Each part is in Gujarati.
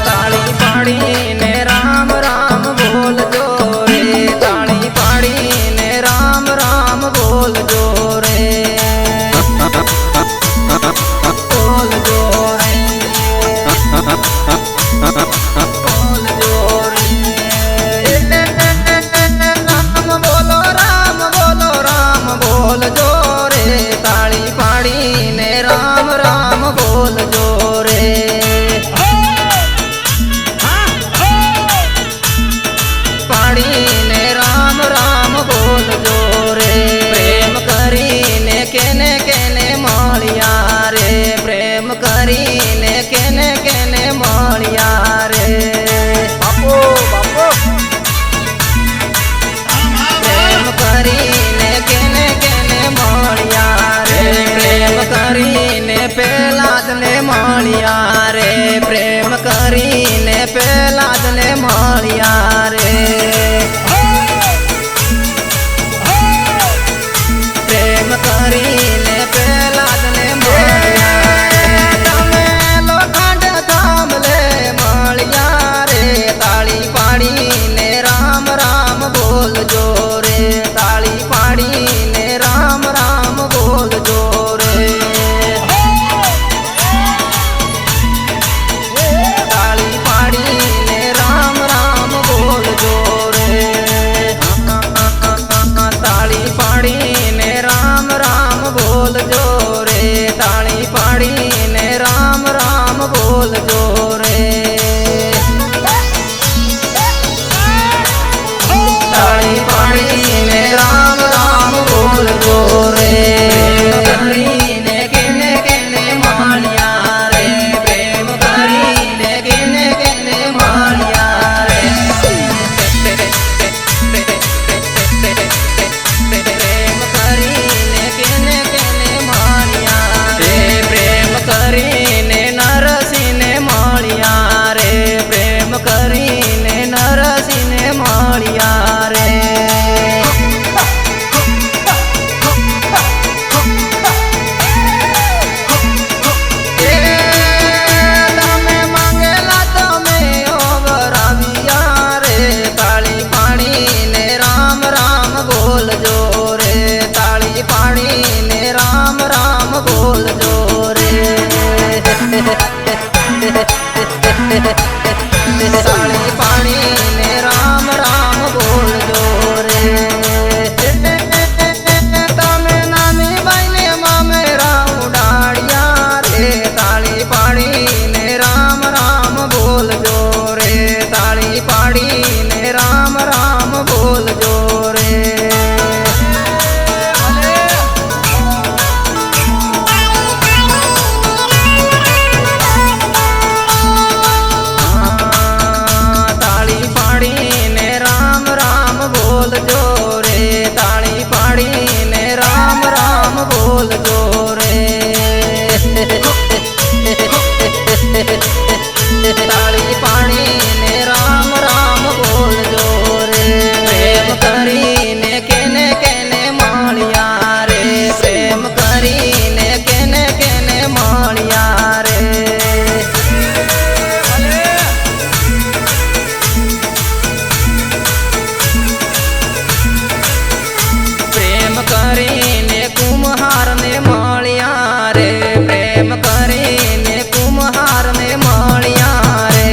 તાળી પાડીને રામ રામ બોલજો રે, તાળી પાડીને રામ રામ બોલજો રે, બોલજો રે, બોલજો રે. રામ બોલો રામ બોલજો રે, તાળી પાડીને રામ રામ બોલજો રે, પાડીને રામ રામ બોલજો રે. પ્રેમ કરીને કેને કેને મળ્યા રે, પ્રેમ કરીને કેને કેને મળ્યા રે. બાપો બાપો પ્રેમ કરીને કેને કેને મળ્યા રે, પ્રેમ કરીને પેલા જ ને મળ્યા રે, પ્રેમ કરીને પેલા જ ને મળ્યા રે, પ્રેમ કરીને પેલા જ ને મળ્યા રે. તમે લોખંડ થાંભલે મળ્યા રે, તાળી પાડીને રામ રામ બોલજો રે, તાળી પાડીને રામ રામ બોલજો રે, તાળી પાડીને રામ રામ બોલજો રે, તાળી પાડીને રામ રામ બોલજો રે, તાળી પાડીને રામ રામ બોલજો રે, તાળી પાડીને રામ રામ બોલજો રે. કરીને કેને કેને મળ્યા રે, પ્રેમ કરીને કેને કેને મળ્યા રે, પ્રેમ કરીને કેને કેને મળ્યા રે, પ્રેમ કરીને નરસિંહને મળ્યા રે, પ્રેમ કરીને નરસિંહને મળ્યા રે. તમે માંગેલા તમે ઓગરાવ્યા રે, તાળી પાડીને રામ રામ બોલજો રે, તાળી પાડીને રામ રામ બોલજો રે, તાળી પાડીને રામ રામ બોલજો રે. તમે નાની બાઈને મામેરા ઉડાડ્યા રે, તાળી પાડીને રામ રામ બોલજો રે, તાળી પાડીને રામ રામ બોલજો રે. તાળી પાડીને રામ રામ બોલજો રે, તાળી પાડીને રામ રામ બોલજો રે, તાળી પાડીને રામ રામ બોલજો રે. પ્રેમ કરીને કેને કેને મળ્યા રે, પ્રેમ કરીને કેને કેને મળ્યા રે, પ્રેમ કરીને કુમ્હારને મળ્યા રે, પ્રેમ કરીને કુમ્હારને મળ્યા રે.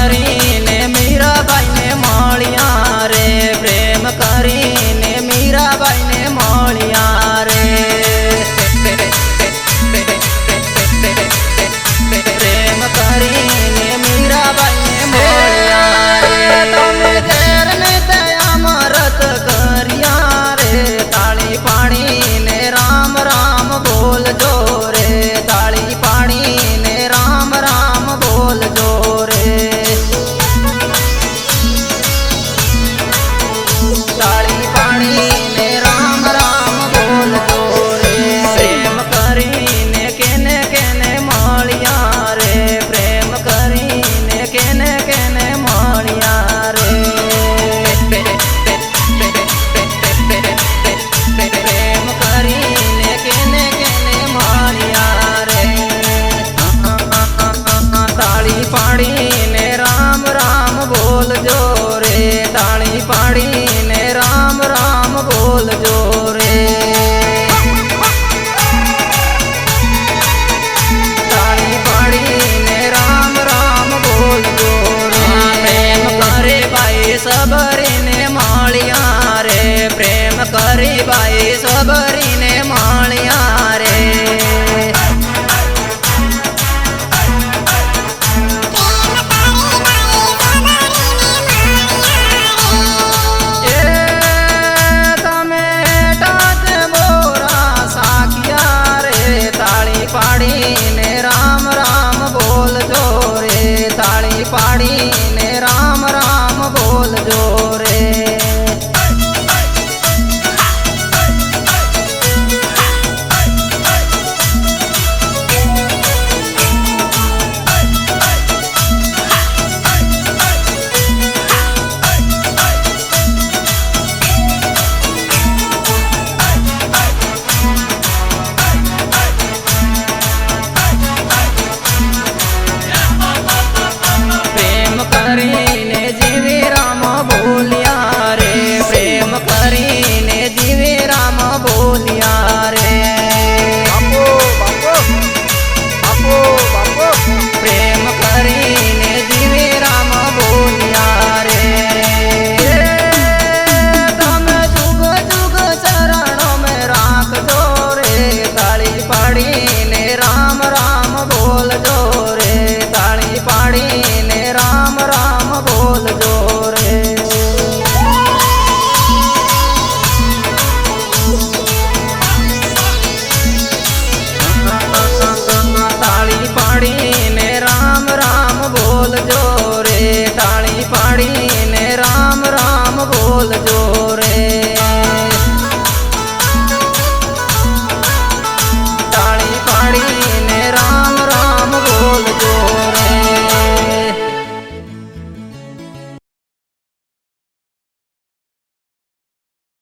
કરીને મીરાબાઈને મળ્યા રે પ્રેમ કરીને મીરાબાઈને મળ્યા રે પ્રેમ કરીને મીરાબાઈને મળ્યા રે તમે ઘેર ને દયા રત કર્યા રે તાળી પાડીને રામ રામ બોલજો રે તાળી પાડીને રામ રામ બોલજો રે તાળી પાડીને રામ રામ બોલજો રે પ્રેમ કરીને કેને કેને મળ્યા રે પ્રેમ કરીને કેને કેને મળ્યા રે પ્રેમ કરીને કેને કેને મળ્યા રે તાળી પાડીને રામ રામ બોલજો રે તાળી પાડીને રામ રામ બોલજો રે તાળી પાડીને રામ રામ બોલજો રે પ્રેમ કરે બાઈ સબરીને મળ્યા રે પ્રેમ કરી બાઈ સબરીને મળ્યા રે પાડીને રામ રામ બોલજો રે તાળી પાડીને રામ રામ બોલજો રે કરીને જીવે રામ બોલ્યા રે પ્રેમ કરીને જીવે રામ બોલ્યા રે પ્રેમ કરીને જીવે રામ બોલ્યા રે તમે જુગ જુગ ચરણો મેં રાખજો રે તાળી પાડીને રામ રામ બોલજો રે તાળી પાડીને રામ રામ બોલજો રે તાળી પાડીને રામ રામ બોલજો રે તાળી પાડીને રામ રામ બોલજો